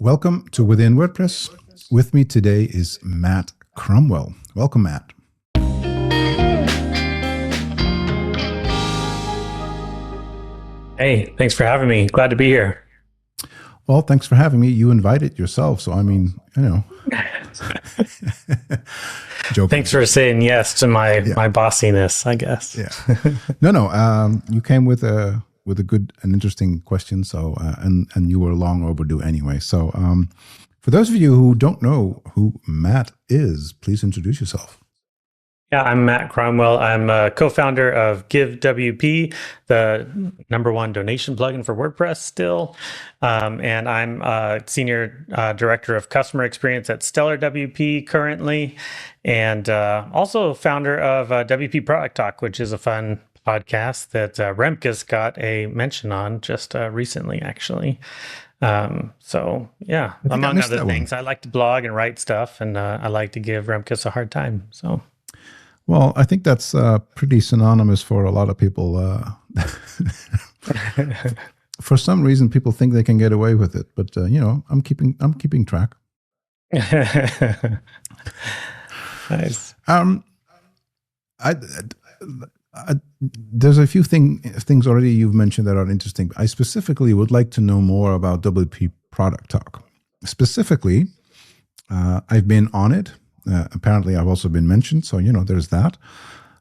Welcome to Within WordPress. With me today is Matt Cromwell. Welcome, Matt. Hey, thanks for having me. Glad to be here. Well, thanks for having me. You invited yourself, so I mean, joking. Thanks for saying yes to my bossiness, I guess. Yeah. No. You came with a good and interesting question. So, and you were long overdue anyway. So, for those of you who don't know who Matt is, please introduce yourself. Yeah, I'm Matt Cromwell. I'm a co-founder of GiveWP, the #1 donation plugin for WordPress still. And I'm a senior director of customer experience at Stellar WP currently. And also founder of WP Product Talk, which is a fun podcast that Remkus got a mention on just recently, actually. So yeah, among other things, I like to blog and write stuff, and I like to give Remkus a hard time. So. Well, I think that's pretty synonymous for a lot of people. For some reason, people think they can get away with it, but I'm keeping track. Nice. There's a few things already you've mentioned that are interesting. I specifically would like to know more about WP Product Talk. Specifically, I've been on it. Apparently, I've also been mentioned, so there's that.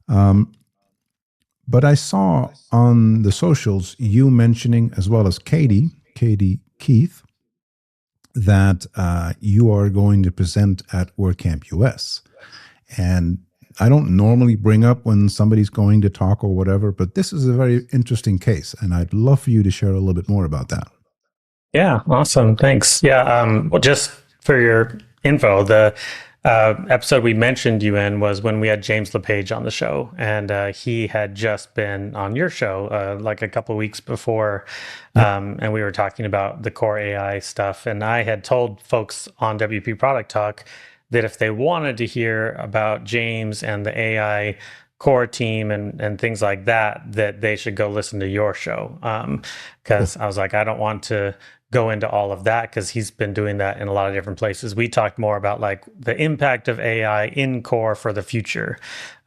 But I saw on the socials you mentioning, as well as Katie Keith, that you are going to present at WordCamp US. And I don't normally bring up when somebody's going to talk or whatever, but this is a very interesting case, and I'd love for you to share a little bit more about that. Yeah, awesome. Thanks. Yeah, well, just for your info, the episode we mentioned you in was when we had James LePage on the show, and he had just been on your show like a couple of weeks before, and we were talking about the core AI stuff. And I had told folks on WP Product Talk that if they wanted to hear about James and the AI core team and things like that, that they should go listen to your show. Because I was like, I don't want to go into all of that because he's been doing that in a lot of different places. We talked more about like the impact of AI in core for the future.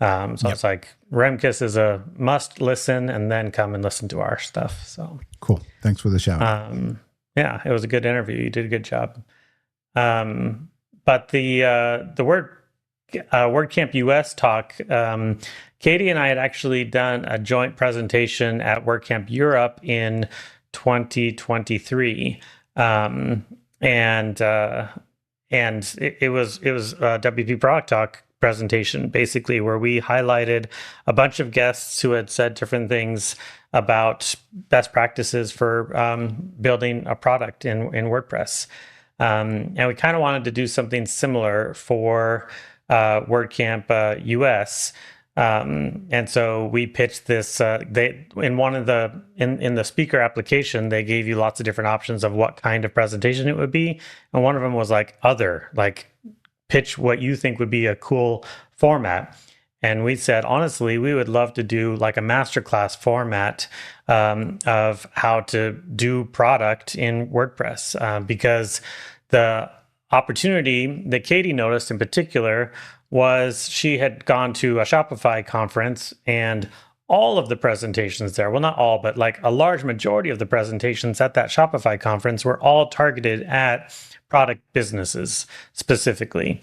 So it's like Remkus is a must listen, and then come and listen to our stuff. So cool. Thanks for the shout. Yeah, it was a good interview. You did a good job. But the WordCamp US talk, Katie and I had actually done a joint presentation at WordCamp Europe in 2023, and it was a WP Product Talk presentation, basically, where we highlighted a bunch of guests who had said different things about best practices for building a product in WordPress. And we kind of wanted to do something similar for WordCamp US. And so we pitched this, in the speaker application, they gave you lots of different options of what kind of presentation it would be. And one of them was like pitch what you think would be a cool format. And we said, honestly, we would love to do like a masterclass format of how to do product in WordPress, because the opportunity that Katie noticed in particular was she had gone to a Shopify conference, and all of the presentations there, well, not all, but like a large majority of the presentations at that Shopify conference were all targeted at product businesses specifically.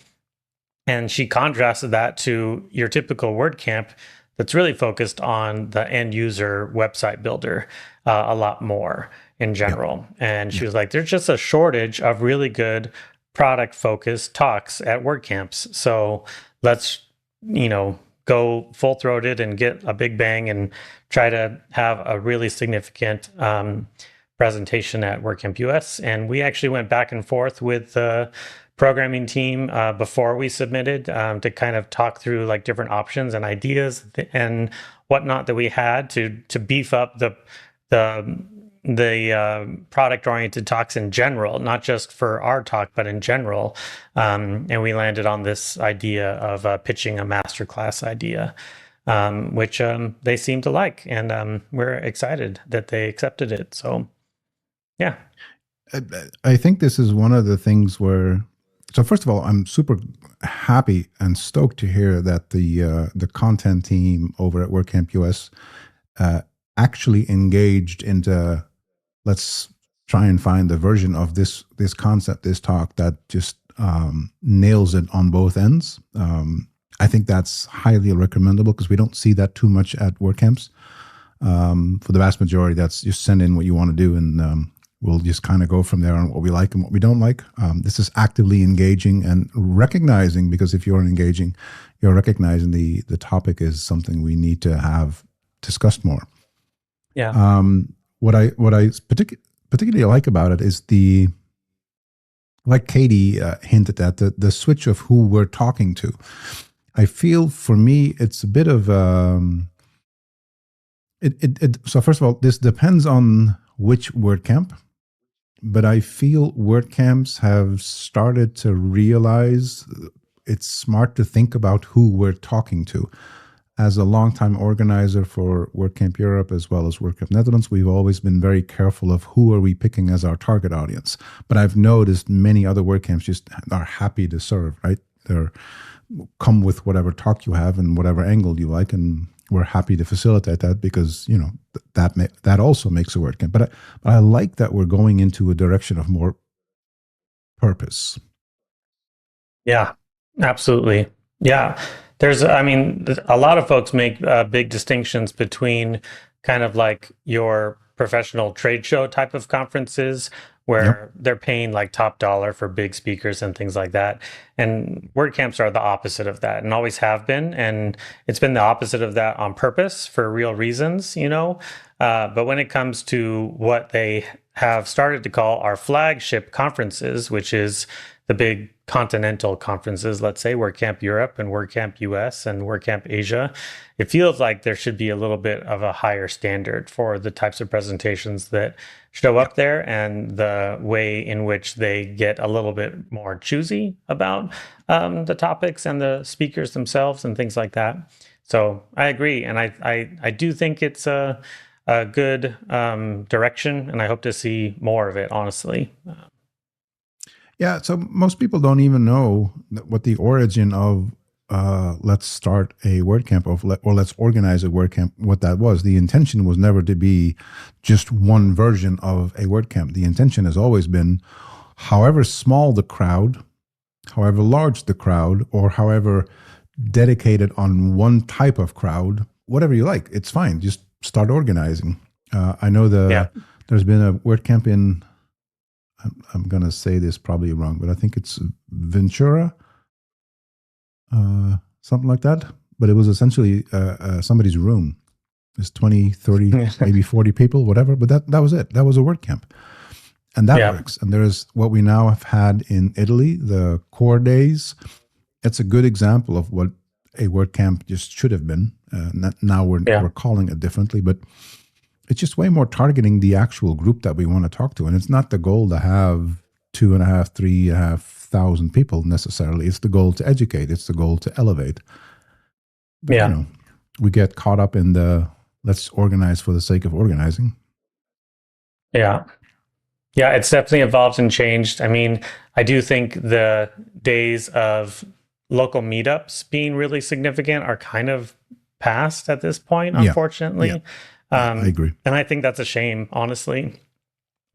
And she contrasted that to your typical WordCamp that's really focused on the end user website builder a lot more in general. And she was like, there's just a shortage of really good product focused talks at WordCamps. So let's, go full throated and get a big bang and try to have a really significant presentation at WordCamp US. And we actually went back and forth with the programming team before we submitted to kind of talk through like different options and ideas and whatnot that we had to beef up the product-oriented talks in general, not just for our talk, but in general. And we landed on this idea of pitching a masterclass idea, which they seem to like. And we're excited that they accepted it. So, yeah. I, I think this is one of the things where. So first of all, I'm super happy and stoked to hear that the content team over at WordCamp US uh, actually engaged into, let's try and find the version of this concept, this talk that just nails it on both ends. I think that's highly recommendable because we don't see that too much at WordCamps. For the vast majority, that's just send in what you want to do, and we'll just kind of go from there on what we like and what we don't like. This is actively engaging and recognizing, because if you're engaging, you're recognizing the topic is something we need to have discussed more. Yeah. What I particularly like about it is like Katie hinted at, the switch of who we're talking to. I feel for me, it's a bit of so first of all, this depends on which WordCamp, but I feel WordCamps have started to realize it's smart to think about who we're talking to. As a longtime organizer for WordCamp Europe as well as WordCamp Netherlands, we've always been very careful of who are we picking as our target audience. But I've noticed many other WordCamps just are happy to serve, right? They're come with whatever talk you have and whatever angle you like, and we're happy to facilitate that because that also makes a WordCamp. But I like that we're going into a direction of more purpose. Yeah, absolutely. Yeah. I mean, a lot of folks make big distinctions between kind of like your professional trade show type of conferences where they're paying like top dollar for big speakers and things like that. And WordCamps are the opposite of that and always have been. And it's been the opposite of that on purpose for real reasons, But when it comes to what they have started to call our flagship conferences, which is the big continental conferences, let's say WordCamp Europe and WordCamp US and WordCamp Asia, it feels like there should be a little bit of a higher standard for the types of presentations that show up there and the way in which they get a little bit more choosy about the topics and the speakers themselves and things like that. So I agree. And I do think it's a good direction, and I hope to see more of it, honestly. Yeah, so most people don't even know what the origin of let's start a WordCamp or let's organize a WordCamp, what that was. The intention was never to be just one version of a WordCamp. The intention has always been, however small the crowd, however large the crowd, or however dedicated on one type of crowd, whatever you like, it's fine. Just start organizing. I know there's been a WordCamp in, I'm going to say this probably wrong, but I think it's Ventura, something like that. But it was essentially somebody's room. It's 20, 30, maybe 40 people, whatever. But that was it. That was a WordCamp. And that works. And there's what we now have had in Italy, the core days. It's a good example of what a WordCamp just should have been. Now we're calling it differently, but it's just way more targeting the actual group that we want to talk to. And it's not the goal to have 2,500, 3,500 people necessarily. It's the goal to educate. It's the goal to elevate. But, we get caught up in the let's organize for the sake of organizing. Yeah. Yeah, it's definitely evolved and changed. I mean, I do think the days of local meetups being really significant are kind of past at this point, unfortunately. Yeah. I agree. And I think that's a shame, honestly.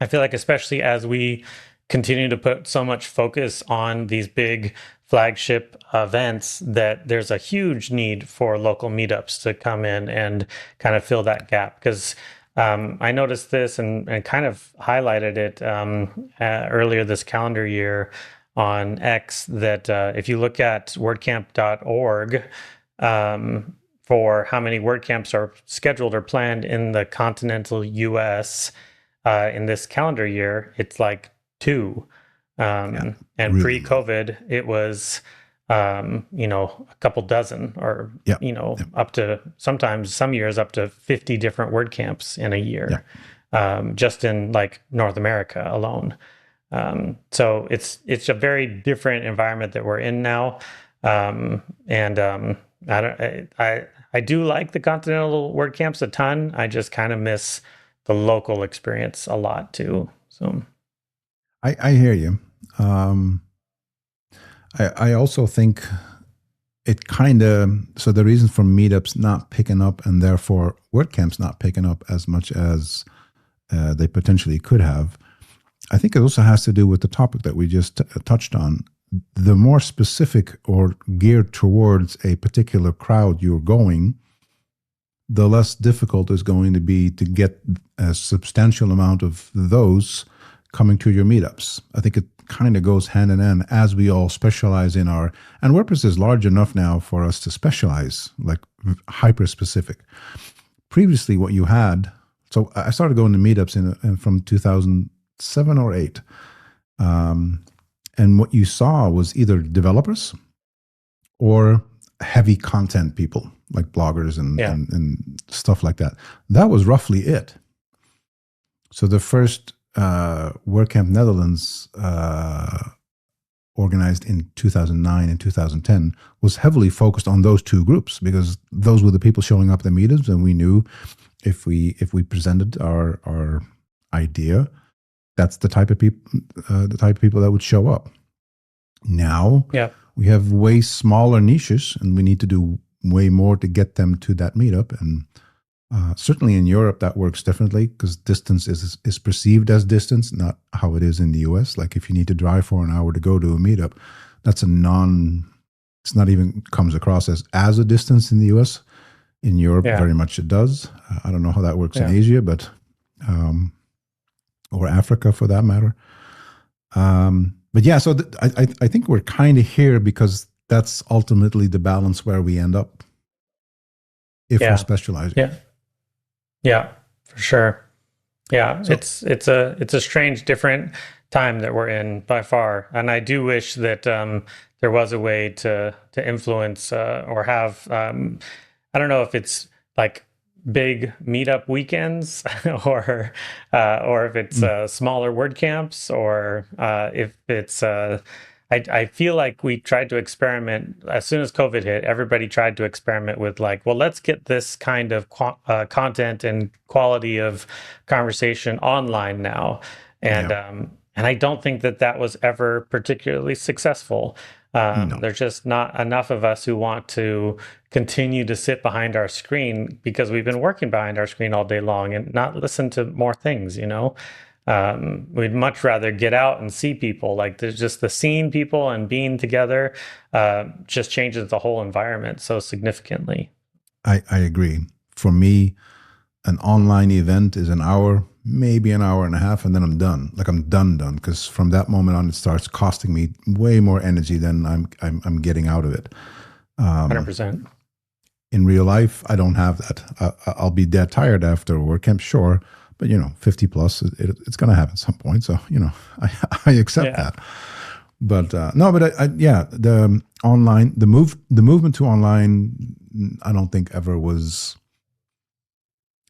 I feel like especially as we continue to put so much focus on these big flagship events, that there's a huge need for local meetups to come in and kind of fill that gap. Because I noticed this and kind of highlighted it earlier this calendar year on X, that if you look at wordcamp.org, for how many WordCamps are scheduled or planned in the continental US in this calendar year, it's like 2. And really pre-COVID, it was, a couple dozen or, up to sometimes some years up to 50 different WordCamps in a year, just in like North America alone. So it's a very different environment that we're in now. I do like the continental WordCamps a ton. I just kind of miss the local experience a lot too. So I hear you. I also think it kind of, so the reason for meetups not picking up and therefore WordCamps not picking up as much as they potentially could have, I think it also has to do with the topic that we just touched on. The more specific or geared towards a particular crowd you're going, the less difficult it's going to be to get a substantial amount of those coming to your meetups. I think it kind of goes hand in hand as we all specialize in our, and WordPress is large enough now for us to specialize, like hyper specific. Previously, what you had, so I started going to meetups from 2007 or 8. And what you saw was either developers or heavy content people, like bloggers and stuff like that. That was roughly it. So the first WordCamp Netherlands, organized in 2009 and 2010, was heavily focused on those two groups because those were the people showing up at the meetups, and we knew if we presented our idea, that's the type of people that would show up. Now we have way smaller niches, and we need to do way more to get them to that meetup. And certainly in Europe, that works differently because distance is perceived as distance, not how it is in the US. Like if you need to drive for an hour to go to a meetup, that's it's not even comes across as a distance in the US. In Europe, very much it does. I don't know how that works in Asia, but or Africa for that matter. But yeah, so I think we're kind of here because that's ultimately the balance where we end up if we're specializing. Yeah, for sure. Yeah, so, it's a strange, different time that we're in by far, and I do wish that there was a way to influence or have I don't know if it's like big meetup weekends or if it's smaller WordCamps or if it's I feel like we tried to experiment as soon as COVID hit. Everybody tried to experiment with like, well, let's get this kind of content and quality of conversation online now, and I don't think that was ever particularly successful. No. There's just not enough of us who want to continue to sit behind our screen because we've been working behind our screen all day long and not listen to more things, you know? We'd much rather get out and see people. Like there's just the seeing people and being together just changes the whole environment so significantly. I agree. For me, an online event is an hour, maybe an hour and a half, and then I'm done. Like I'm done, because from that moment on, it starts costing me way more energy than I'm getting out of it. 100%. In real life, I don't have that. I'll be dead tired after WordCamp, sure, but 50 plus, it's going to happen at some point. So I accept that. But no, but the online, the movement to online, I don't think ever was.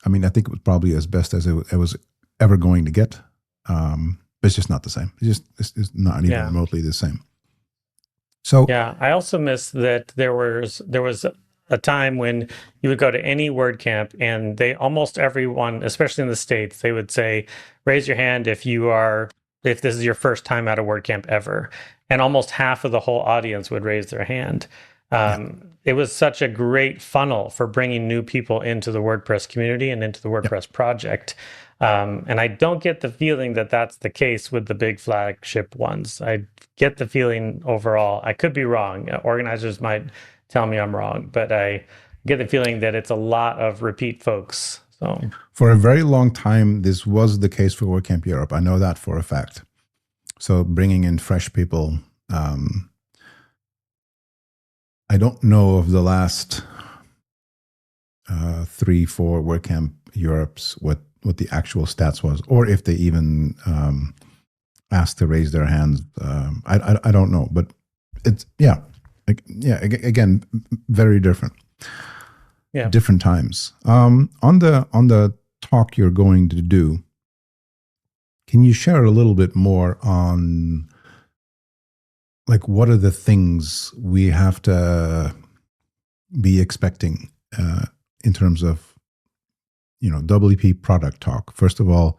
I mean, I think it was probably as best as it was ever going to get. But it's just not the same. It's not even remotely the same. So yeah, I also miss that there was a time when you would go to any WordCamp and almost everyone, especially in the States, they would say, raise your hand if this is your first time at a WordCamp ever. And almost half of the whole audience would raise their hand. It was such a great funnel for bringing new people into the WordPress community and into the WordPress project. And I don't get the feeling that that's the case with the big flagship ones. I get the feeling overall, I could be wrong. Organizers might tell me I'm wrong, but I get the feeling that it's a lot of repeat folks. So for a very long time, this was the case for WordCamp Europe. I know that for a fact. So bringing in fresh people, I don't know of the last 3-4 WordCamp Europes what the actual stats was, or if they even asked to raise their hands. I don't know, but it's again, very different. Yeah, different times. On the talk you're going to do, can you share a little bit more on? Like, what are the things we have to be expecting in terms of, WP product talk? First of all,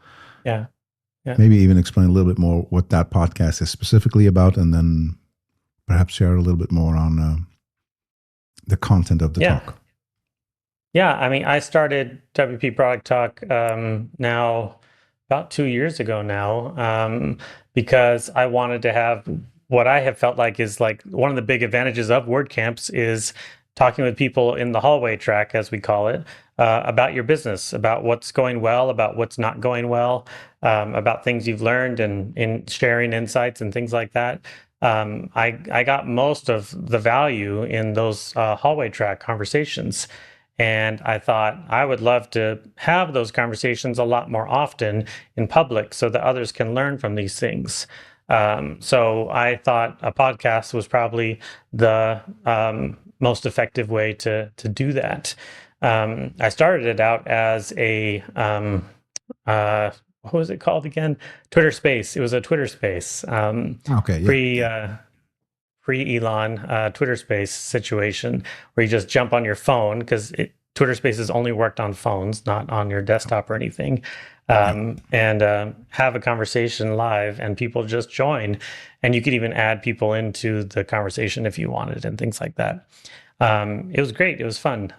Yeah. Maybe even explain a little bit more what that podcast is specifically about, and then perhaps share a little bit more on the content of the talk. Yeah, I mean, I started WP Product Talk now about 2 years ago now, because I wanted to have what I have felt like is like one of the big advantages of WordCamps is talking with people in the hallway track, as we call it, about your business, about what's going well, about what's not going well, about things you've learned, and in sharing insights and things like that. I got most of the value in those hallway track conversations. And I thought I would love to have those conversations a lot more often in public so that others can learn from these things. So I thought a podcast was probably the most effective way to do that. I started it out as a what was it called again? Twitter Space. It was a Twitter Space. Pre-Elon Twitter Space situation where you just jump on your phone, because Twitter Spaces only worked on phones, not on your desktop or anything, and have a conversation live, and people just join, and you could even add people into the conversation if you wanted, and things like that. It was great. It was fun.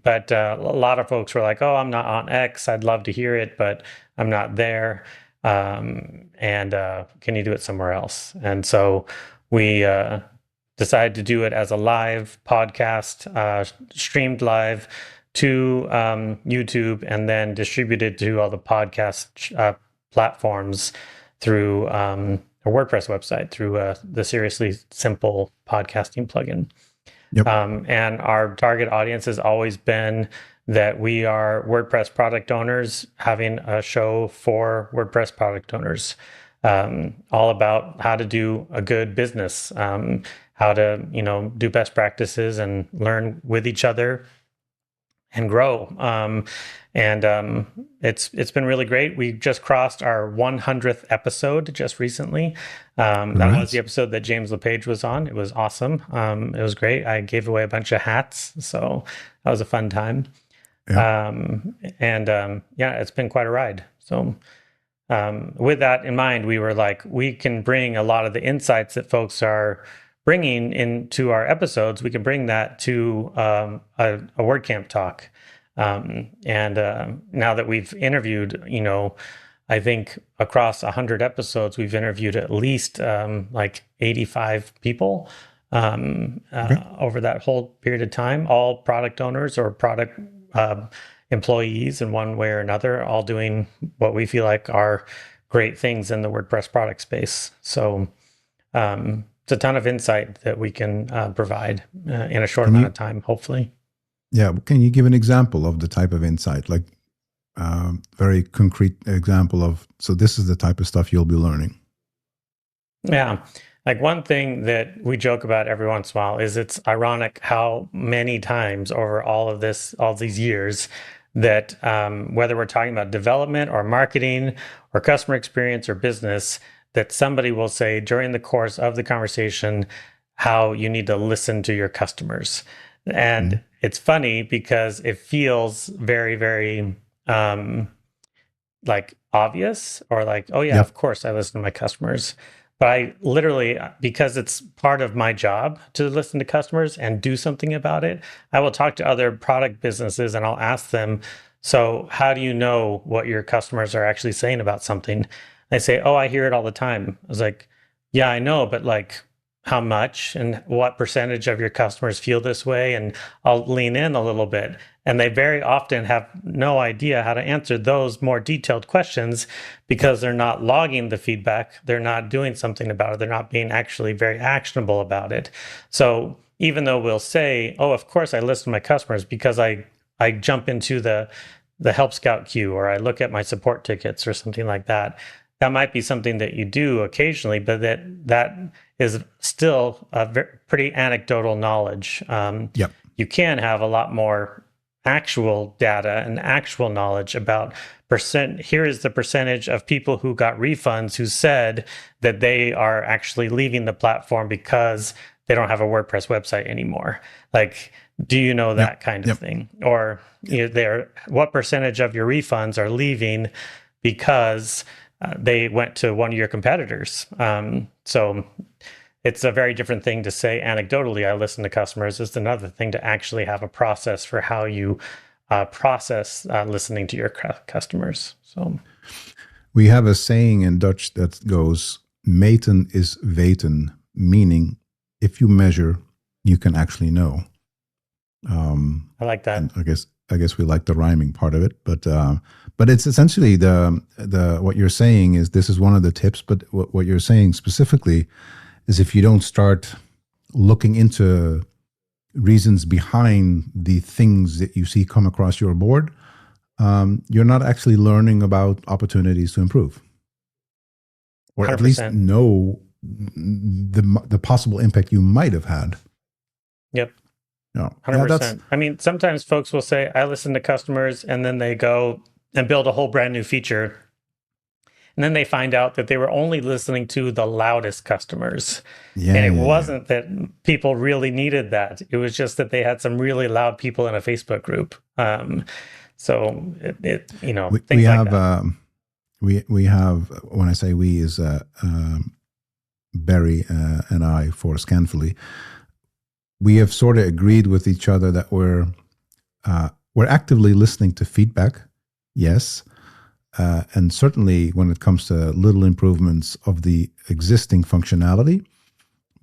But a lot of folks were like, "Oh, I'm not on X. I'd love to hear it, but I'm not there. And can you do it somewhere else?" And so we decided to do it as a live podcast, streamed live to YouTube, and then distributed to all the podcast platforms through a WordPress website, through the Seriously Simple podcasting plugin. Yep. And our target audience has always been that we are WordPress product owners having a show for WordPress product owners. All about how to do a good business, how to, do best practices and learn with each other and grow. It's been really great. We just crossed our 100th episode just recently. That was the episode that James LePage was on. It was awesome. It was great. I gave away a bunch of hats, so that was a fun time. Yeah. It's been quite a ride. So with that in mind, we were like, we can bring a lot of the insights that folks are bringing into our episodes. We can bring that to a WordCamp talk. Now that we've interviewed, I think across 100 episodes, we've interviewed at least like 85 people over that whole period of time, all product owners or product employees in one way or another, all doing what we feel like are great things in the WordPress product space. So it's a ton of insight that we can provide in a short amount of time, hopefully. Yeah. Can you give an example of the type of insight, like very concrete example of, so this is the type of stuff you'll be learning? Yeah. Like one thing that we joke about every once in a while is it's ironic how many times over all these years that whether we're talking about development or marketing or customer experience or business, that somebody will say during the course of the conversation how you need to listen to your customers. And it's funny because it feels very, very like obvious, or like, oh yeah, of course I listen to my customers. But I literally, because it's part of my job to listen to customers and do something about it, I will talk to other product businesses and I'll ask them, so how do you know what your customers are actually saying about something? They say, oh, I hear it all the time. I was like, yeah, I know, but like how much and what percentage of your customers feel this way? And I'll lean in a little bit. And they very often have no idea how to answer those more detailed questions because they're not logging the feedback. They're not doing something about it. They're not being actually very actionable about it. So even though we'll say, oh, of course I listen to my customers because I jump into the Help Scout queue, or I look at my support tickets or something like that. That might be something that you do occasionally, but that is still a pretty anecdotal knowledge. You can have a lot more actual data and actual knowledge about here is the percentage of people who got refunds who said that they are actually leaving the platform because they don't have a WordPress website anymore. Like, do you know that kind of thing? Or what percentage of your refunds are leaving because they went to one of your competitors. So it's a very different thing to say anecdotally, I listen to customers. It's another thing to actually have a process for how you process listening to your customers. So we have a saying in Dutch that goes, meten is weten, meaning if you measure, you can actually know. I like that. And I guess we like the rhyming part of it, but it's essentially the what you're saying is, this is one of the tips, but what you're saying specifically is, if you don't start looking into reasons behind the things that you see come across your board, you're not actually learning about opportunities to improve, or 100%. At least know the possible impact you might have had. Yep. No, 100%. I mean, sometimes folks will say, I listen to customers, and then they go and build a whole brand new feature. And then they find out that they were only listening to the loudest customers. And it wasn't that people really needed that. It was just that they had some really loud people in a Facebook group. So we have, we have, when I say we, is Barry and I for Scanfully, we have sort of agreed with each other that we're actively listening to feedback, yes, and certainly when it comes to little improvements of the existing functionality.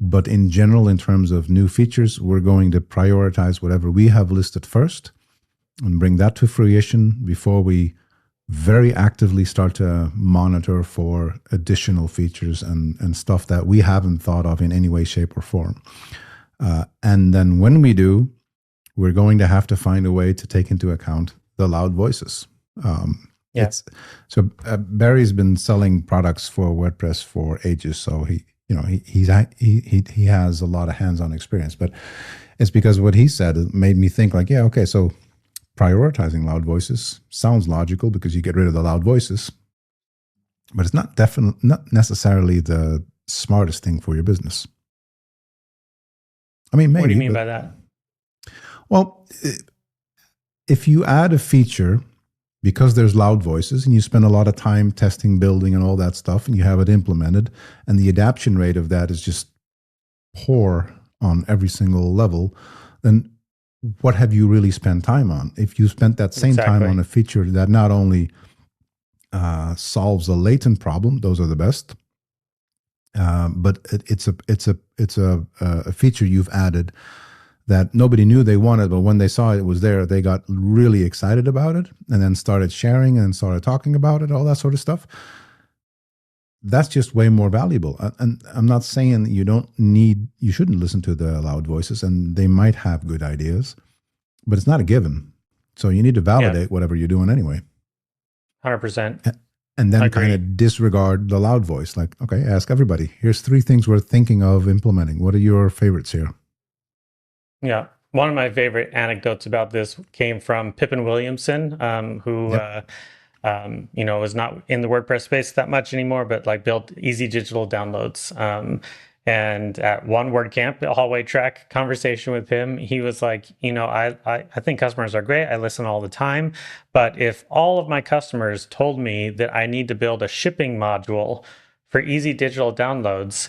But in general, in terms of new features, we're going to prioritize whatever we have listed first and bring that to fruition before we very actively start to monitor for additional features and stuff that we haven't thought of in any way, shape, or form. And then when we do, we're going to have to find a way to take into account the loud voices. Barry's been selling products for WordPress for ages, so he has a lot of hands-on experience. But it's because what he said made me think, like, yeah, okay, so prioritizing loud voices sounds logical because you get rid of the loud voices, but it's not necessarily the smartest thing for your business. I mean, maybe. What do you mean by that? Well, if you add a feature because there's loud voices and you spend a lot of time testing, building, and all that stuff, and you have it implemented, and the adoption rate of that is just poor on every single level, then what have you really spent time on? If you spent that same time on a feature that not only solves a latent problem, those are the best, but it's a feature you've added that nobody knew they wanted, but when they saw it was there, they got really excited about it and then started sharing and started talking about it, all that sort of stuff. That's just way more valuable. And I'm not saying that you shouldn't listen to the loud voices, and they might have good ideas, but it's not a given. So you need to validate whatever you're doing anyway. 100%. And then kind of disregard the loud voice. Like, okay, ask everybody. Here's 3 things we're thinking of implementing. What are your favorites here? Yeah. One of my favorite anecdotes about this came from Pippin Williamson, who is not in the WordPress space that much anymore, but like built easy digital downloads. And at one WordCamp, a hallway track conversation with him, he was like, I think customers are great. I listen all the time. But if all of my customers told me that I need to build a shipping module for easy digital downloads,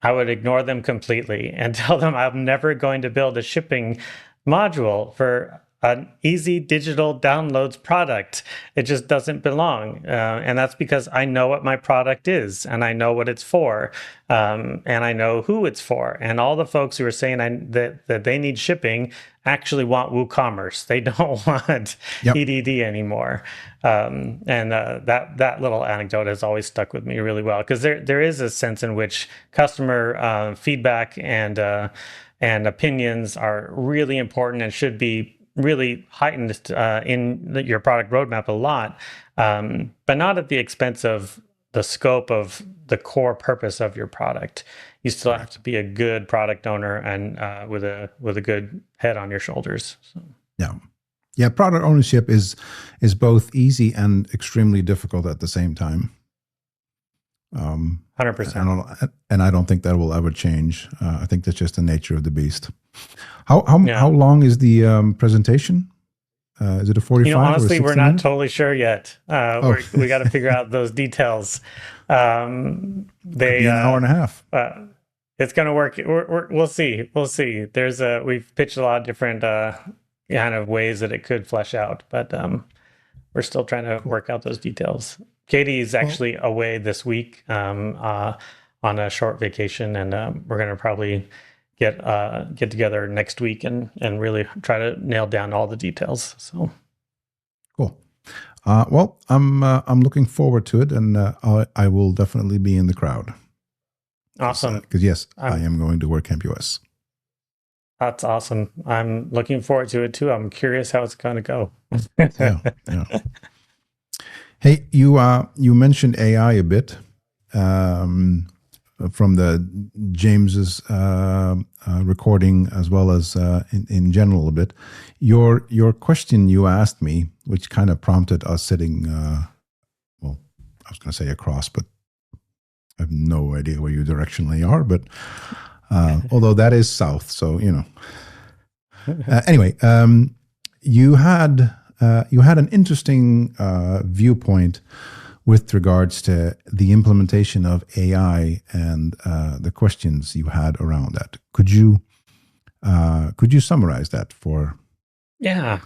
I would ignore them completely and tell them I'm never going to build a shipping module for an easy digital downloads product. It just doesn't belong. And that's because I know what my product is, and I know what it's for, and I know who it's for. And all the folks who are saying that they need shipping actually want WooCommerce. They don't want EDD anymore. That little anecdote has always stuck with me really well, because there is a sense in which customer feedback and opinions are really important and should be really heightened in your product roadmap a lot, but not at the expense of the scope of the core purpose of your product. You still have to be a good product owner and with a good head on your shoulders. So. Yeah. Product ownership is both easy and extremely difficult at the same time. 100%. And I don't think that will ever change. I think that's just the nature of the beast. How long is the presentation? Is it a 45 or a Honestly, 60 we're not minute? totally sure yet. Oh, We got to figure out those details. could be an hour and a half. It's going to work. We'll see. We'll see. We've pitched a lot of different kind of ways that it could flesh out, but we're still trying to work out those details. Katie is actually away this week on a short vacation, and we're going to probably get together next week and really try to nail down all the details. So cool. Well, I'm looking forward to it, and I will definitely be in the crowd. Awesome. Because yes, I am going to WordCamp US. That's awesome. I'm looking forward to it too. I'm curious how it's going to go. Yeah. Hey, you mentioned AI a bit from the James's recording, as well as in general a bit. Your question you asked me, which kind of prompted us sitting, well, I was going to say across, but I have no idea where you directionally are. But although that is south, so you know. Anyway, you had an interesting viewpoint with regards to the implementation of AI and the questions you had around that. Could you summarize that for? Yeah.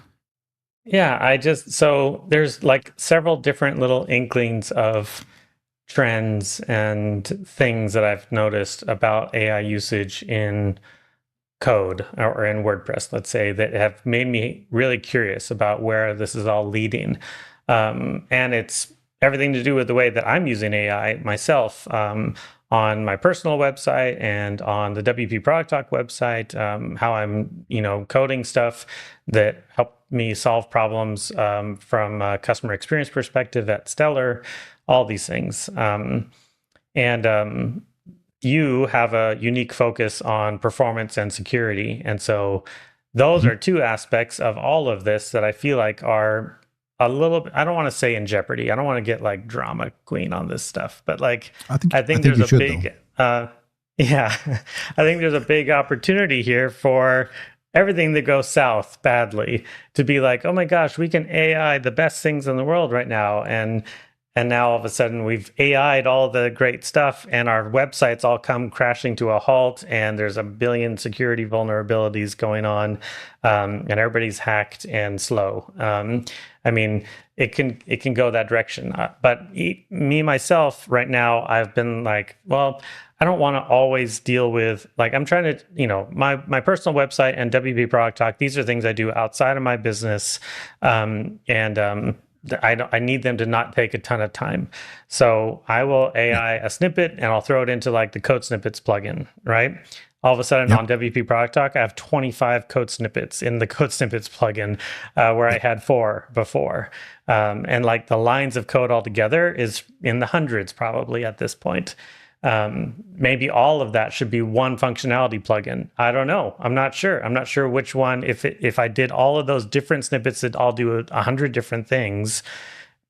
So there's like several different little inklings of trends and things that I've noticed about AI usage in code or in WordPress, let's say, that have made me really curious about where this is all leading. And it's everything to do with the way that I'm using AI myself on my personal website and on the WP Product Talk website, how I'm, coding stuff that help me solve problems from a customer experience perspective at Stellar, all these things. You have a unique focus on performance and security. And so those are two aspects of all of this that I feel like are a little bit, I don't want to say in jeopardy. I don't want to get like drama queen on this stuff, but like, I think there's a big, I think there's a big opportunity here for everything that goes south badly to be like, oh my gosh, we can AI the best things in the world right now. And now all of a sudden we've AI'd all the great stuff and our websites all come crashing to a halt and there's a billion security vulnerabilities going on and everybody's hacked and slow. I mean, it can go that direction. But me, myself, right now, I've been like, well, I don't want to always deal with, like, I'm trying to, my personal website and WP Product Talk, these are things I do outside of my business. I need them to not take a ton of time. So I will AI a snippet and I'll throw it into like the code snippets plugin, right? All of a sudden on WP Product Talk, I have 25 code snippets in the code snippets plugin where I had 4 before. And like the lines of code altogether is in the hundreds probably at this point. Maybe all of that should be one functionality plugin. I don't know. I'm not sure. I'm not sure which one. If I did all of those different snippets that all do 100 different things,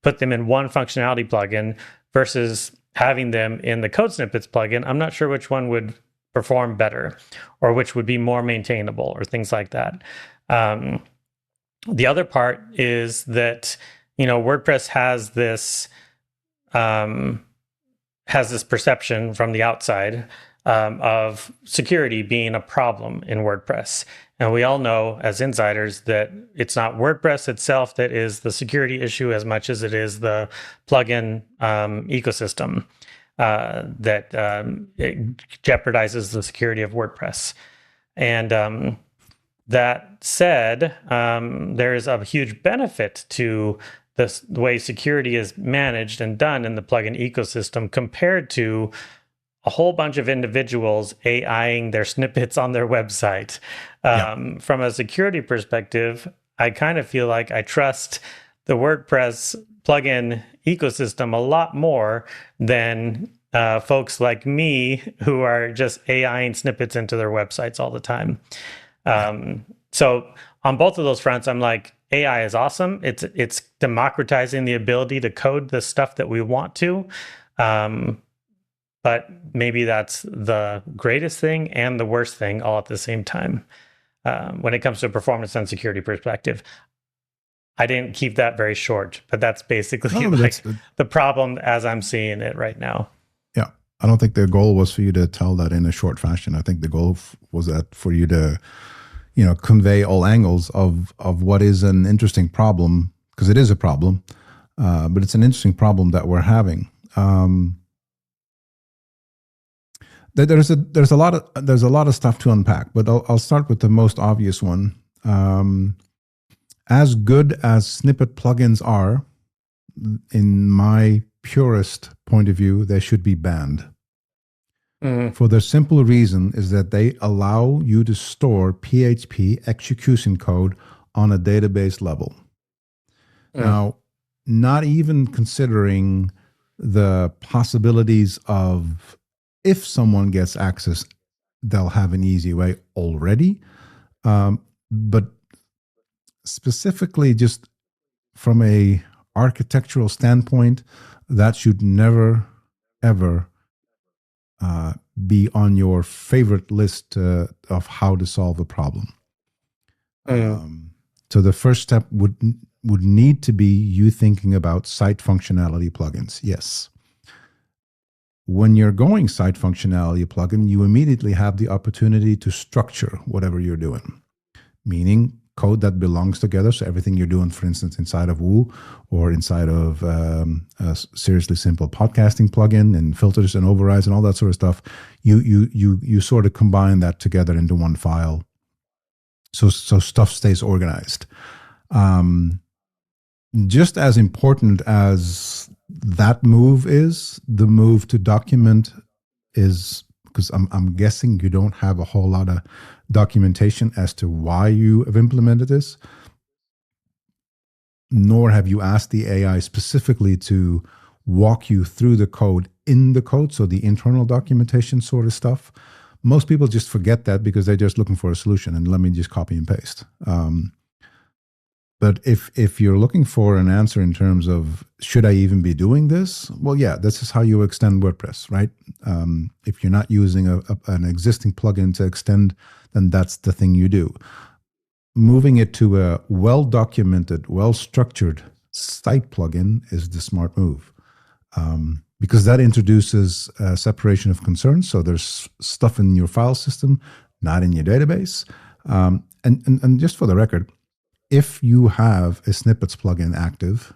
put them in one functionality plugin versus having them in the code snippets plugin, I'm not sure which one would perform better or which would be more maintainable or things like that. The other part is that, WordPress has this perception from the outside of security being a problem in WordPress. And we all know as insiders that it's not WordPress itself that is the security issue as much as it is the plugin ecosystem that it jeopardizes the security of WordPress. And that said, there is a huge benefit to the way security is managed and done in the plugin ecosystem compared to a whole bunch of individuals AIing their snippets on their website. From a security perspective, I kind of feel like I trust the WordPress plugin ecosystem a lot more than folks like me who are just AIing snippets into their websites all the time. So on both of those fronts, I'm like, AI is awesome. It's democratizing the ability to code the stuff that we want to. But maybe that's the greatest thing and the worst thing all at the same time when it comes to a performance and security perspective. I didn't keep that very short, but that's basically the problem as I'm seeing it right now. Yeah. I don't think the goal was for you to tell that in a short fashion. I think the goal was that for you to, convey all angles of what is an interesting problem, because it is a problem, but it's an interesting problem that we're having. There's a lot of stuff to unpack, but I'll start with the most obvious one. As good as Snippet plugins are, in my purest point of view, they should be banned. For the simple reason is that they allow you to store PHP execution code on a database level. Now, not even considering the possibilities of if someone gets access, they'll have an easy way already. But specifically just from a architectural standpoint, that should never, ever be on your favorite list of how to solve a problem. So the first step would need to be you thinking about site functionality plugins. Yes. When you're going site functionality plugin, you immediately have the opportunity to structure whatever you're doing, meaning code that belongs together. So everything you're doing, for instance, inside of Woo or inside of a seriously simple podcasting plugin and filters and overrides and all that sort of stuff, you sort of combine that together into one file. So stuff stays organized. Just as important as that move is, the move to document is, because I'm guessing you don't have a whole lot of documentation as to why you have implemented this, nor have you asked the AI specifically to walk you through the code in the code, so the internal documentation sort of stuff. Most people just forget that because they're just looking for a solution and let me just copy and paste. But if you're looking for an answer in terms of, should I even be doing this? Well, yeah, this is how you extend WordPress, right? If you're not using an existing plugin to extend, then that's the thing you do. Moving it to a well-documented, well-structured site plugin is the smart move, because that introduces a separation of concerns. So there's stuff in your file system, not in your database. And just for the record, if you have a Snippets plugin active,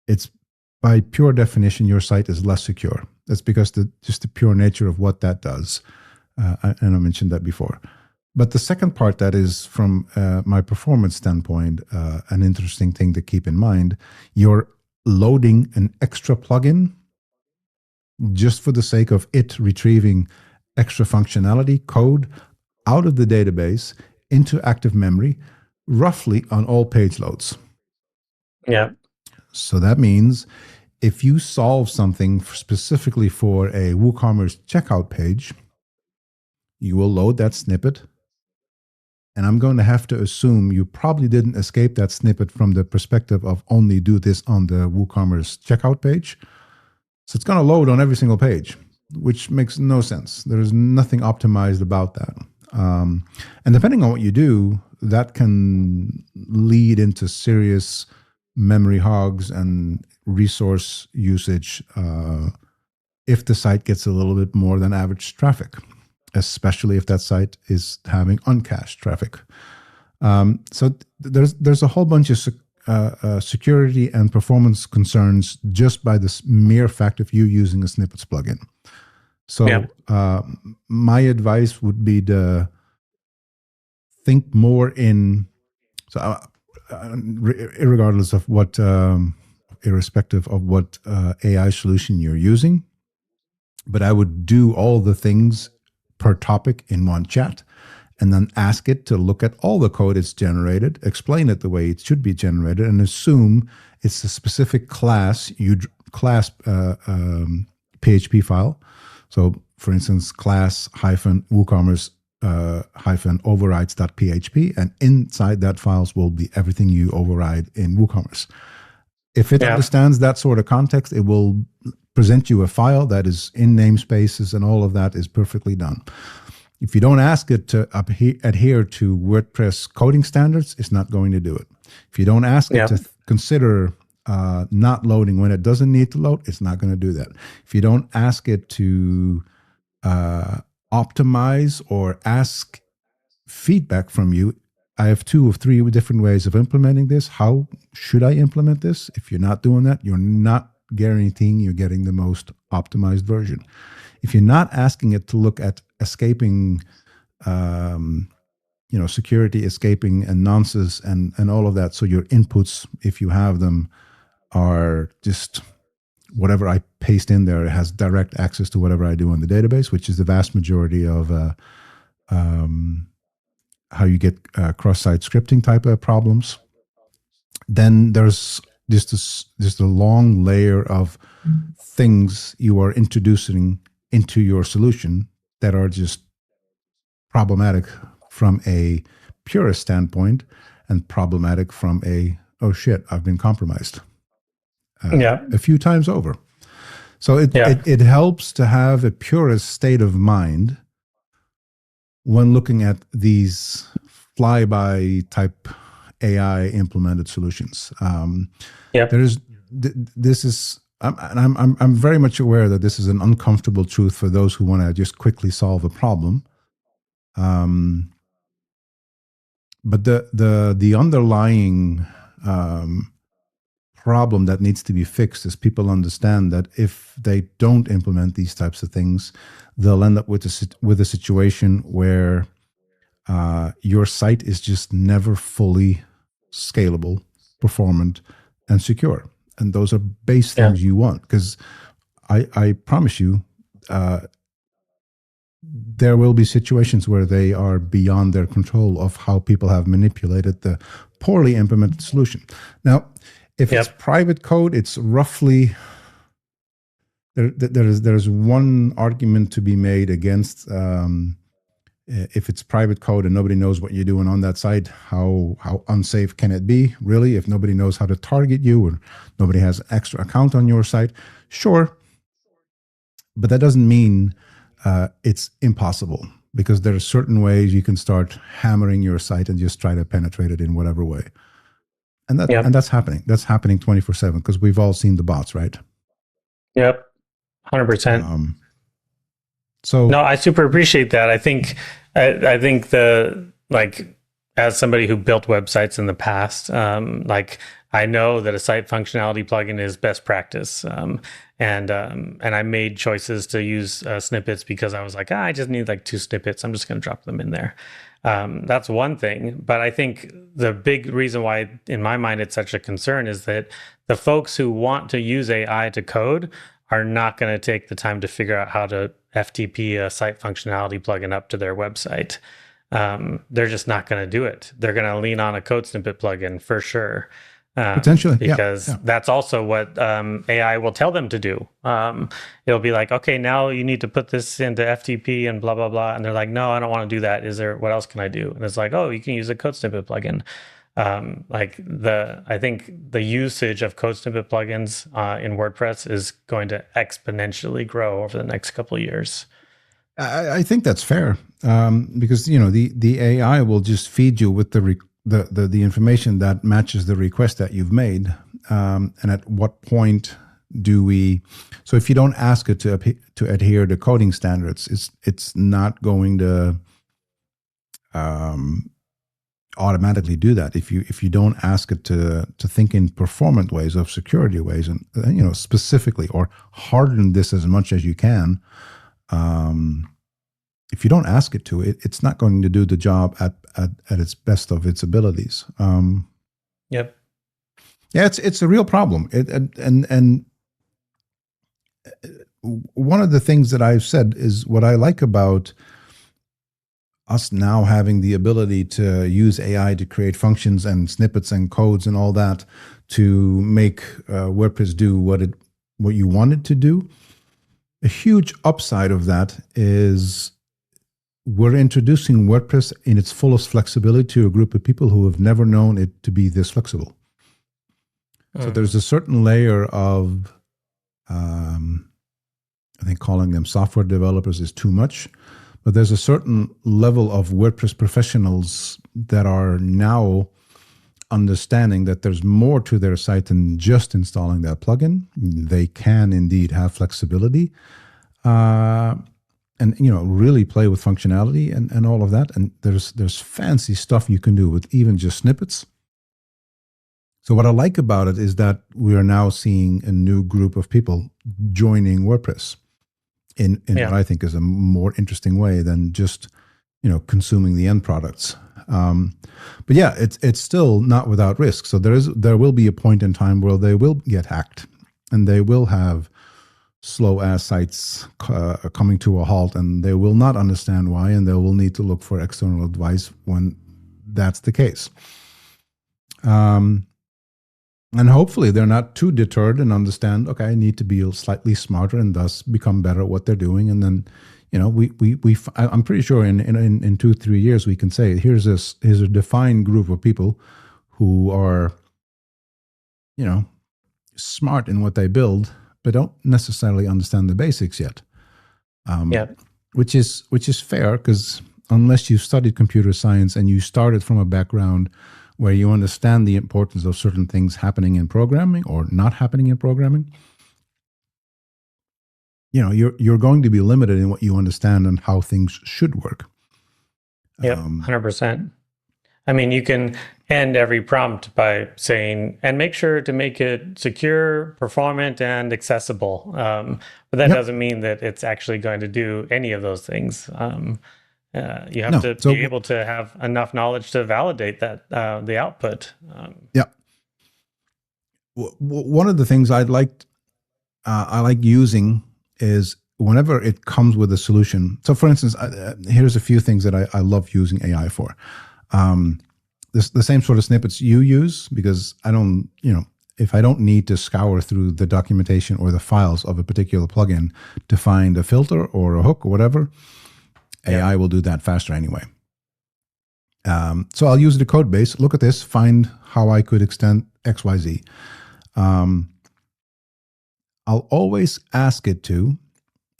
it's by pure definition, your site is less secure. That's because just the pure nature of what that does. And I mentioned that before. But the second part that is from my performance standpoint, an interesting thing to keep in mind, you're loading an extra plugin just for the sake of it retrieving extra functionality code out of the database into active memory, roughly on all page loads. Yeah. So that means if you solve something specifically for a WooCommerce checkout page, you will load that snippet. And I'm going to have to assume you probably didn't escape that snippet from the perspective of only do this on the WooCommerce checkout page. So it's going to load on every single page, which makes no sense. There's nothing optimized about that. And depending on what you do, that can lead into serious memory hogs and resource usage if the site gets a little bit more than average traffic, especially if that site is having uncached traffic. So there's a whole bunch of security and performance concerns just by the mere fact of you using a Snippets plugin. So my advice would be to think more in, so irregardless of what, irrespective of what AI solution you're using, but I would do all the things per topic in one chat and then ask it to look at all the code it's generated, explain it the way it should be generated, and assume it's a specific class, PHP file. So for instance, class -WooCommerce -overrides.php, and inside that files will be everything you override in WooCommerce. If it understands that sort of context, it will present you a file that is in namespaces and all of that is perfectly done. If you don't ask it to adhere to WordPress coding standards, it's not going to do it. If you don't ask it Yep. to consider not loading when it doesn't need to load, it's not going to do that. If you don't ask it to optimize or ask feedback from you, I have 2 or 3 different ways of implementing this. How should I implement this? If you're not doing that, you're not guaranteeing you're getting the most optimized version. If you're not asking it to look at escaping, security escaping and nonsense and all of that, so your inputs, if you have them, are just whatever I paste in there, it has direct access to whatever I do in the database, which is the vast majority of how you get cross-site scripting type of problems. Then there's just a long layer of things you are introducing into your solution that are just problematic from a purist standpoint and problematic from a, oh shit, I've been compromised a few times over. So it helps to have a purist state of mind when looking at these flyby type AI implemented solutions. This is, I'm very much aware that this is an uncomfortable truth for those who want to just quickly solve a problem. But the underlying problem that needs to be fixed is people understand that if they don't implement these types of things, they'll end up with a situation where your site is just never fully scalable, performant, and secure. And those are base things you want, because I promise you, there will be situations where they are beyond their control of how people have manipulated the poorly implemented solution. Now, if it's private code, it's roughly, there's one argument to be made against if it's private code and nobody knows what you're doing on that site, how unsafe can it be, really? If nobody knows how to target you or nobody has an extra account on your site, sure. But that doesn't mean it's impossible, because there are certain ways you can start hammering your site and just try to penetrate it in whatever way. And that's happening. That's happening 24/7, because we've all seen the bots, right? Yep, 100%. So no, I super appreciate that. I think as somebody who built websites in the past, I know that a site functionality plugin is best practice. And I made choices to use snippets because I was like, I just need like 2 snippets. I'm just going to drop them in there. That's one thing. But I think the big reason why, in my mind, it's such a concern is that the folks who want to use AI to code are not going to take the time to figure out how to FTP a site functionality plugin up to their website. They're just not going to do it. They're going to lean on a code snippet plugin for sure. Potentially, because that's also what AI will tell them to do. It'll be like, okay, now you need to put this into FTP and blah, blah, blah. And they're like, no, I don't want to do that. What else can I do? And it's like, oh, you can use a code snippet plugin. I think the usage of code snippet plugins in WordPress is going to exponentially grow over the next couple of years. I think that's fair, because the AI will just feed you with the information that matches the request that you've made, and at what point do we? So if you don't ask it to adhere to coding standards, it's not going to automatically do that. If you don't ask it to think in performant ways, of security ways, and specifically, or harden this as much as you can. If you don't ask it to, it's not going to do the job at its best of its abilities. Yep. Yeah, it's a real problem. And one of the things that I've said is what I like about us now having the ability to use AI to create functions and snippets and codes and all that to make WordPress do what you want it to do. A huge upside of that is we're introducing WordPress in its fullest flexibility to a group of people who have never known it to be this flexible. So there's a certain layer of, I think calling them software developers is too much, but there's a certain level of WordPress professionals that are now understanding that there's more to their site than just installing that plugin. They can indeed have flexibility, and really play with functionality and all of that. And there's fancy stuff you can do with even just snippets. So what I like about it is that we are now seeing a new group of people joining WordPress in what I think is a more interesting way than just consuming the end products. But yeah, it's still not without risk. So there will be a point in time where they will get hacked, and they will have slow ass sites coming to a halt, and they will not understand why, and they will need to look for external advice when that's the case. And hopefully they're not too deterred and understand, okay, I need to be slightly smarter and thus become better at what they're doing. And then, I'm pretty sure in 2-3 years we can say here's a defined group of people who are, smart in what they build, but don't necessarily understand the basics yet. Which is fair, because unless you studied computer science and you started from a background where you understand the importance of certain things happening in programming or not happening in programming, you're going to be limited in what you understand and how things should work. Yep, 100%. I mean, you can end every prompt by saying, and make sure to make it secure, performant, and accessible. But that doesn't mean that it's actually going to do any of those things. You have to be able to have enough knowledge to validate that the output. One of the things I like using is whenever it comes with a solution. So, for instance, here's a few things that I love using AI for. The same sort of snippets you use, because I don't, if I don't need to scour through the documentation or the files of a particular plugin to find a filter or a hook or whatever, AI will do that faster anyway. So I'll use the code base, look at this, find how I could extend XYZ. I'll always ask it to,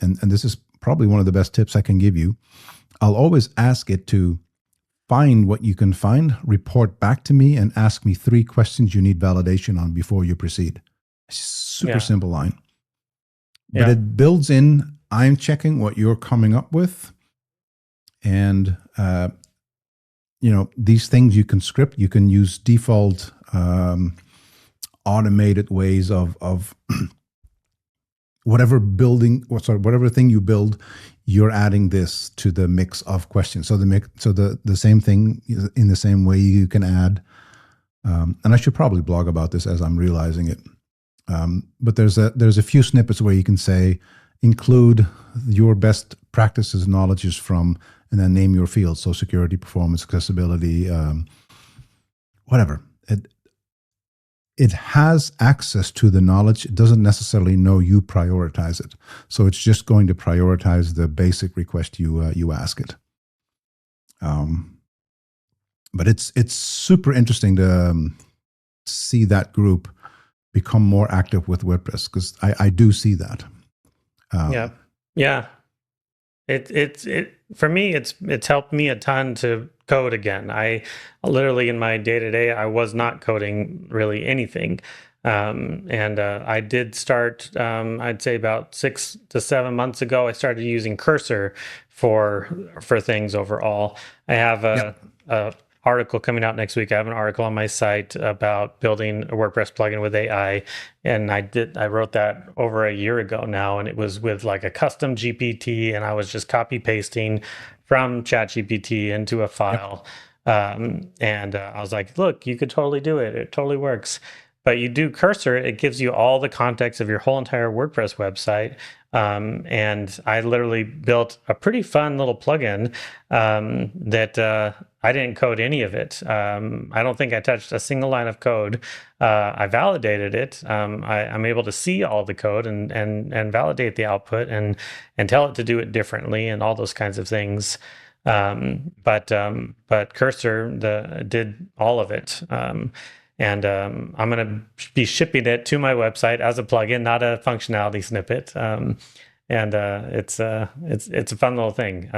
and this is probably one of the best tips I can give you, I'll always ask it to find what you can find, report back to me, and ask me 3 questions you need validation on before you proceed. Super simple line. But it builds in, I'm checking what you're coming up with. And, these things you can script, you can use default automated ways of whatever thing you build, you're adding this to the mix of questions. So the same thing in the same way you can add, and I should probably blog about this as I'm realizing it. But there's a few snippets where you can say, include your best practices, knowledges from, and then name your field. So security, performance, accessibility, whatever. It has access to the knowledge. It doesn't necessarily know you prioritize it. So it's just going to prioritize the basic request you ask it. But it's super interesting to see that group become more active with WordPress, because I do see that. It for me, it's helped me a ton to code again. I literally, in my day-to-day, I was not coding really anything. And I did start, I'd say about 6 to 7 months ago, I started using Cursor for things overall. I have a article coming out next week. I have an article on my site about building a WordPress plugin with AI. And I wrote that over a year ago now, and it was with like a custom GPT, and I was just copy pasting from ChatGPT into a file. And I was like, look, you could totally do it. It totally works. But you do Cursor, it gives you all the context of your whole entire WordPress website. And I literally built a pretty fun little plugin that I didn't code any of it. I don't think I touched a single line of code. I validated it. I'm able to see all the code and validate the output and tell it to do it differently and all those kinds of things. But Cursor did all of it. And I'm going to be shipping it to my website as a plugin, not a functionality snippet. And it's a fun little thing.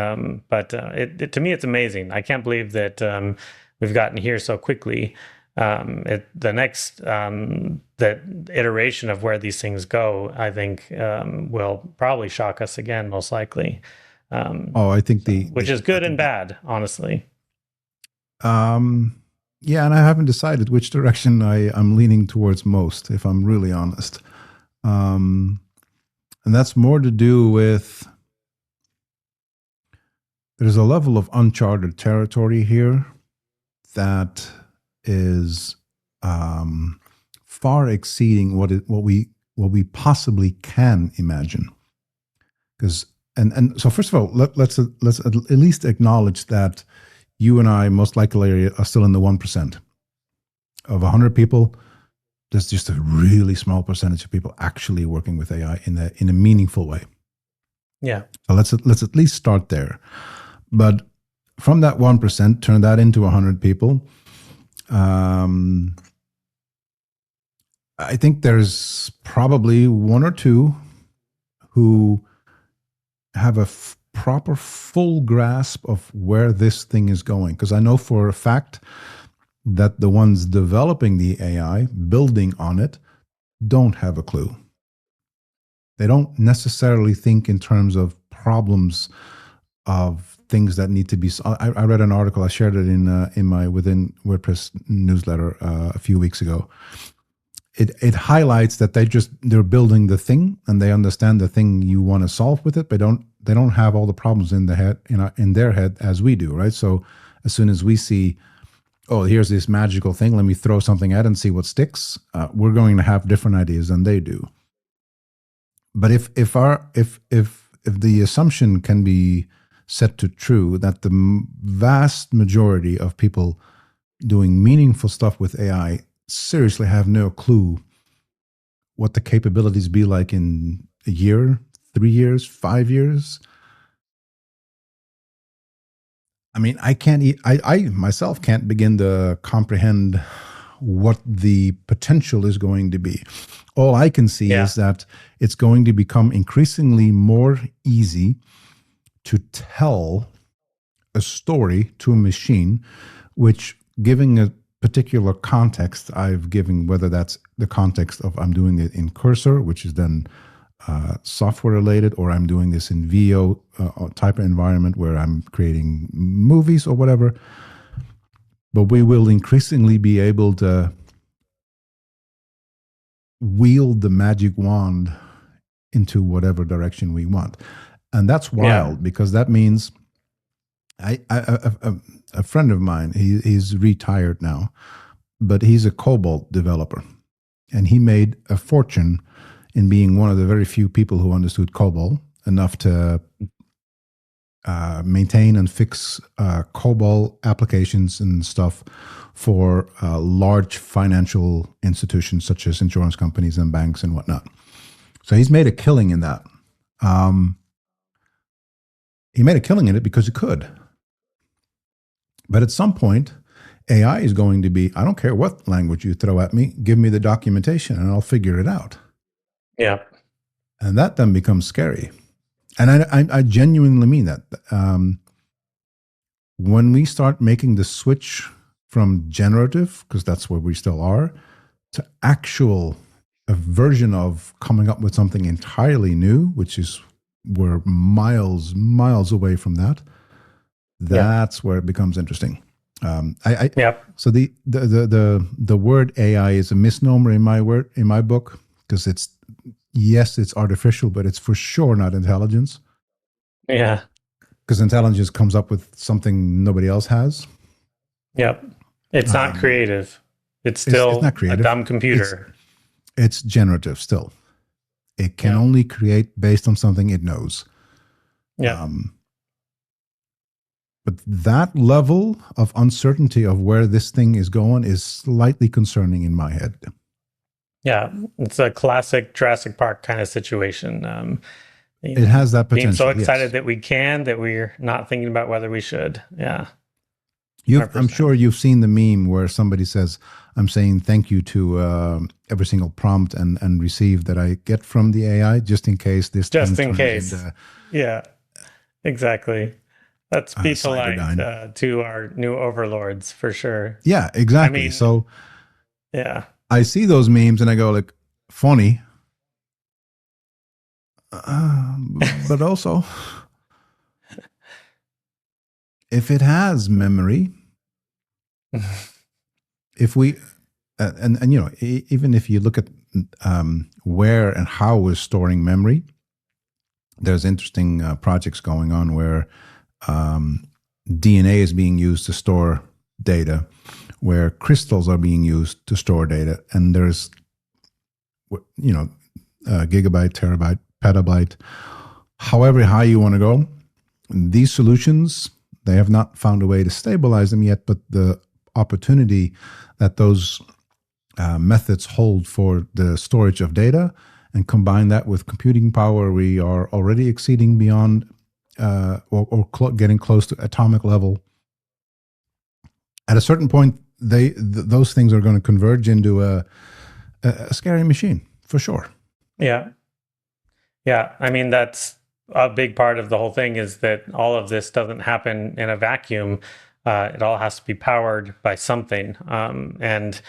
But to me, it's amazing. I can't believe that we've gotten here so quickly. the next that iteration of where these things go, I think, will probably shock us again, most likely. I think which is good and bad, honestly. Yeah, and I haven't decided which direction I'm leaning towards most, if I'm really honest. And that's more to do with there's a level of uncharted territory here that is far exceeding what we possibly can imagine. Because so first of all, let's at least acknowledge that you and I most likely are still in the 1%. Of 100 people, there's just a really small percentage of people actually working with AI in a meaningful way. Yeah. So let's at least start there. But from that 1%, turn that into 100 people. I think there's probably one or two who have a proper full grasp of where this thing is going. Because I know for a fact that the ones developing the AI, building on it, don't have a clue. They don't necessarily think in terms of problems of things that need to be. I read an article. I shared it in my Within WordPress newsletter a few weeks ago. It highlights that they're building the thing and they understand the thing you want to solve with it, but they don't have all the problems in their head as we do, right? So as soon as we see, oh, here's this magical thing, let me throw something at it and see what sticks, we're going to have different ideas than they do. But if the assumption can be set to true that the vast majority of people doing meaningful stuff with AI seriously have no clue what the capabilities be like in a year, 3 years, 5 years. I mean, I myself can't begin to comprehend what the potential is going to be. All I can see is that it's going to become increasingly more easy to tell a story to a machine, which, giving a particular context I've given, whether that's the context of I'm doing it in Cursor, which is then software related, or I'm doing this in VO type of environment where I'm creating movies or whatever. But we will increasingly be able to wield the magic wand into whatever direction we want. And that's wild because that means a friend of mine, he's retired now, but he's a Cobalt developer. And he made a fortune in being one of the very few people who understood Cobalt enough to maintain and fix Cobalt applications and stuff for large financial institutions such as insurance companies and banks and whatnot. So he's made a killing in that. He made a killing in it because he could. But at some point, AI is going to be, I don't care what language you throw at me, give me the documentation and I'll figure it out. Yeah. And that then becomes scary. And I genuinely mean that. When we start making the switch from generative, because that's where we still are, to actual a version of coming up with something entirely new, which is we're miles away from that. That's where it becomes interesting. So the word AI is a misnomer in my book, because it's artificial, but it's for sure not intelligence. Yeah. Because intelligence comes up with something nobody else has. Yep. It's not creative. It's still it's not creative. A dumb computer. It's generative still. It can only create based on something it knows. Yeah. But that level of uncertainty of where this thing is going is slightly concerning in my head. Yeah, it's a classic Jurassic Park kind of situation. It has that potential. Being so excited that we're not thinking about whether we should. Yeah. I'm sure you've seen the meme where somebody says, I'm saying thank you to every single prompt and receive that I get from the AI, just in case this. Just in case. Yeah, exactly. Let's be polite Cyberdyne. to our new overlords for sure. Yeah, I exactly. mean, So yeah, I see those memes and I go like, funny, but also if it has memory, if we and even if you look at where and how we're storing memory, there's interesting projects going on where DNA is being used to store data, where crystals are being used to store data, and there's gigabyte, terabyte, petabyte, however high you want to go. These solutions, they have not found a way to stabilize them yet, but the opportunity that those methods hold for the storage of data and combine that with computing power, we are already exceeding beyond getting close to atomic level. At a certain point, those things are going to converge into a scary machine, for sure. yeah, yeah. I mean, that's a big part of the whole thing is that all of this doesn't happen in a vacuum. It all has to be powered by something, and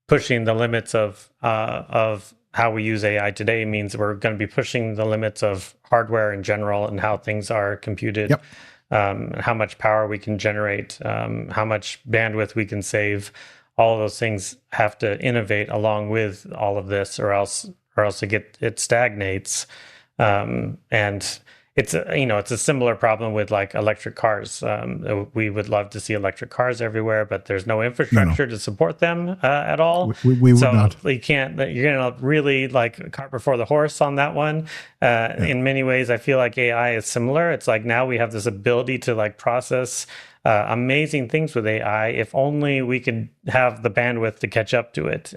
pushing the limits of how we use AI today means we're going to be pushing the limits of hardware in general and how things are computed. Yep. How much power we can generate, how much bandwidth we can save. All of those things have to innovate along with all of this, or else it stagnates. And it's a similar problem with like electric cars. We would love to see electric cars everywhere, but there's no infrastructure to support them at all. We would not. You can't. You're gonna really like cart before the horse on that one. In many ways, I feel like AI is similar. It's like now we have this ability to like process amazing things with AI. If only we could have the bandwidth to catch up to it.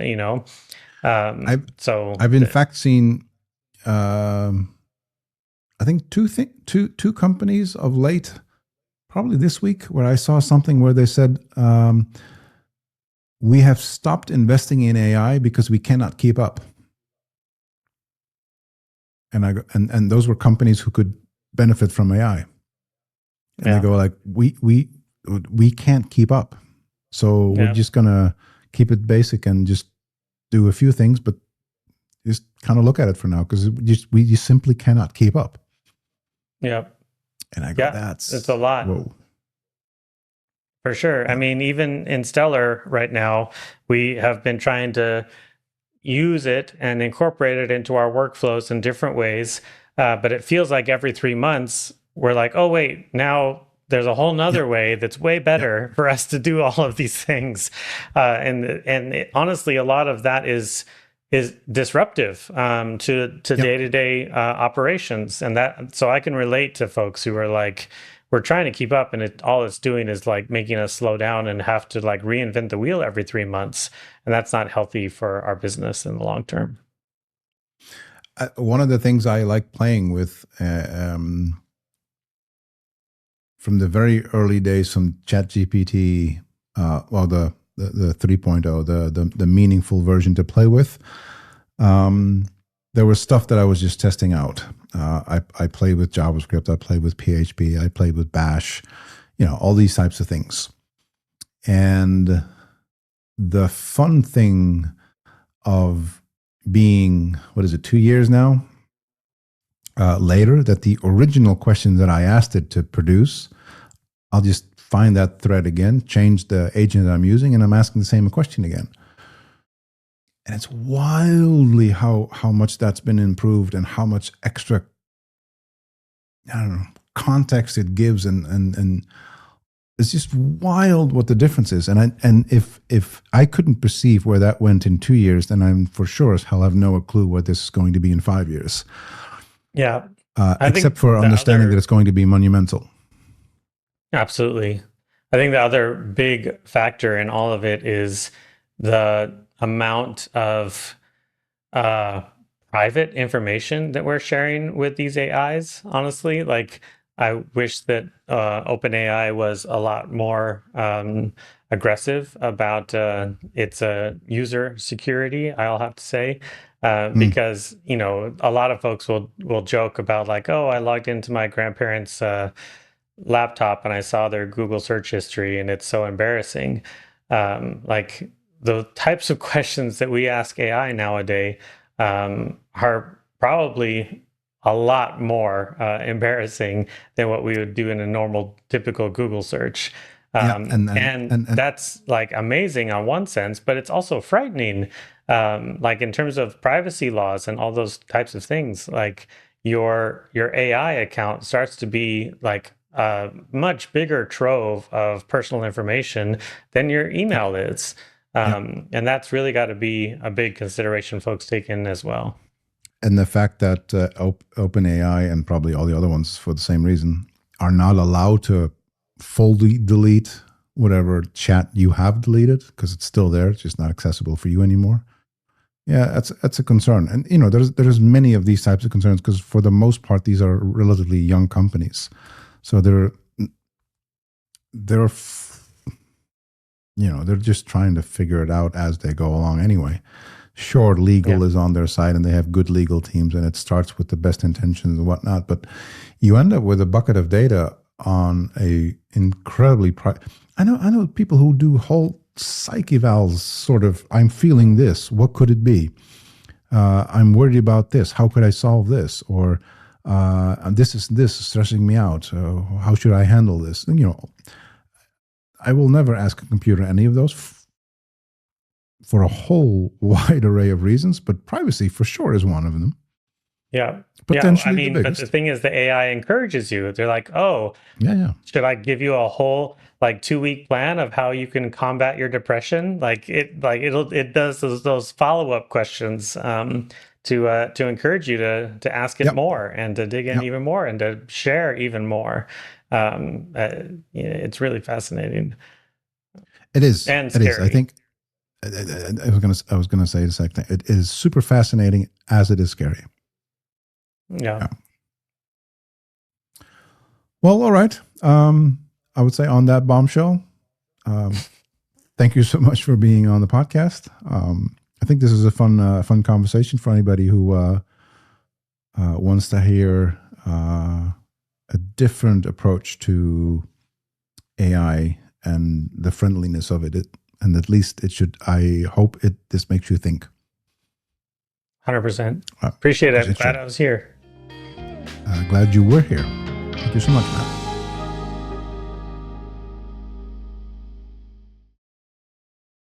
I've in fact seen. I think two companies of late, probably this week, where I saw something where they said we have stopped investing in AI because we cannot keep up. And those were companies who could benefit from AI. And they go like, we can't keep up, so we're just gonna keep it basic and just do a few things, but just kind of look at it for now because we just simply cannot keep up. Yeah. And I go, it's a lot. Whoa. For sure. I mean, even in Stellar right now, we have been trying to use it and incorporate it into our workflows in different ways. But it feels like every 3 months, we're like, oh, wait, now there's a whole nother way that's way better for us to do all of these things. Honestly, a lot of that is disruptive to day-to-day operations, and so I can relate to folks who are like, we're trying to keep up, and all it's doing is like making us slow down and have to like reinvent the wheel every 3 months, and that's not healthy for our business in the long term. One of the things I like playing with from the very early days from ChatGPT, the 3.0, the meaningful version to play with. There was stuff that I was just testing out. I played with JavaScript, I played with PHP, I played with Bash, all these types of things. And the fun thing of being, 2 years now later, that the original question that I asked it to produce, I'll just find that thread again, change the agent that I'm using, and I'm asking the same question again. And it's wildly how much that's been improved and how much extra, context it gives, and it's just wild what the difference is. And if I couldn't perceive where that went in 2 years, then I'm for sure as hell have no clue what this is going to be in 5 years. Yeah, except for understanding that it's going to be monumental. Absolutely. I think the other big factor in all of it is the amount of private information that we're sharing with these AIs. Honestly, like I wish that OpenAI was a lot more aggressive about its user security, I'll have to say. Because, a lot of folks will joke about like, oh, I logged into my grandparents' laptop and I saw their Google search history, and it's so embarrassing. Like the types of questions that we ask AI nowadays are probably a lot more embarrassing than what we would do in a normal, typical Google search. And that's like amazing on one sense, but it's also frightening. Like in terms of privacy laws and all those types of things, like your AI account starts to be like a much bigger trove of personal information than your email is. And that's really got to be a big consideration folks take in as well. And the fact that OpenAI and probably all the other ones for the same reason are not allowed to fully delete whatever chat you have deleted because it's still there, it's just not accessible for you anymore. Yeah, that's a concern. And you know, there's many of these types of concerns because for the most part, these are relatively young companies, so they're just trying to figure it out as they go along anyway. Sure, legal is on their side and they have good legal teams and it starts with the best intentions and whatnot, but you end up with a bucket of data on a incredibly I know people who do whole psych evals, sort of, I'm feeling this, what could it be? I'm worried about this, how could I solve this? Or this is stressing me out, how should I handle this? And, you know, I will never ask a computer any of those for a whole wide array of reasons, but privacy for sure is one of them. Yeah. Potentially I mean, but the thing is, the AI encourages you. They're like, oh, should I give you a whole like 2-week plan of how you can combat your depression? It does those follow-up questions to encourage you to ask it more and to dig in even more and to share even more. It's really fascinating. It is. And scary. It is. I think I was gonna say the same thing. It is super fascinating as it is scary. Yeah. Well, all right. I would say on that bombshell, thank you so much for being on the podcast. I think this is a fun conversation for anybody who wants to hear a different approach to AI and the friendliness of it. And at least it should. I hope this makes you think. 100%. Appreciate it. I'm glad I was here. Glad you were here. Thank you so much, Matt.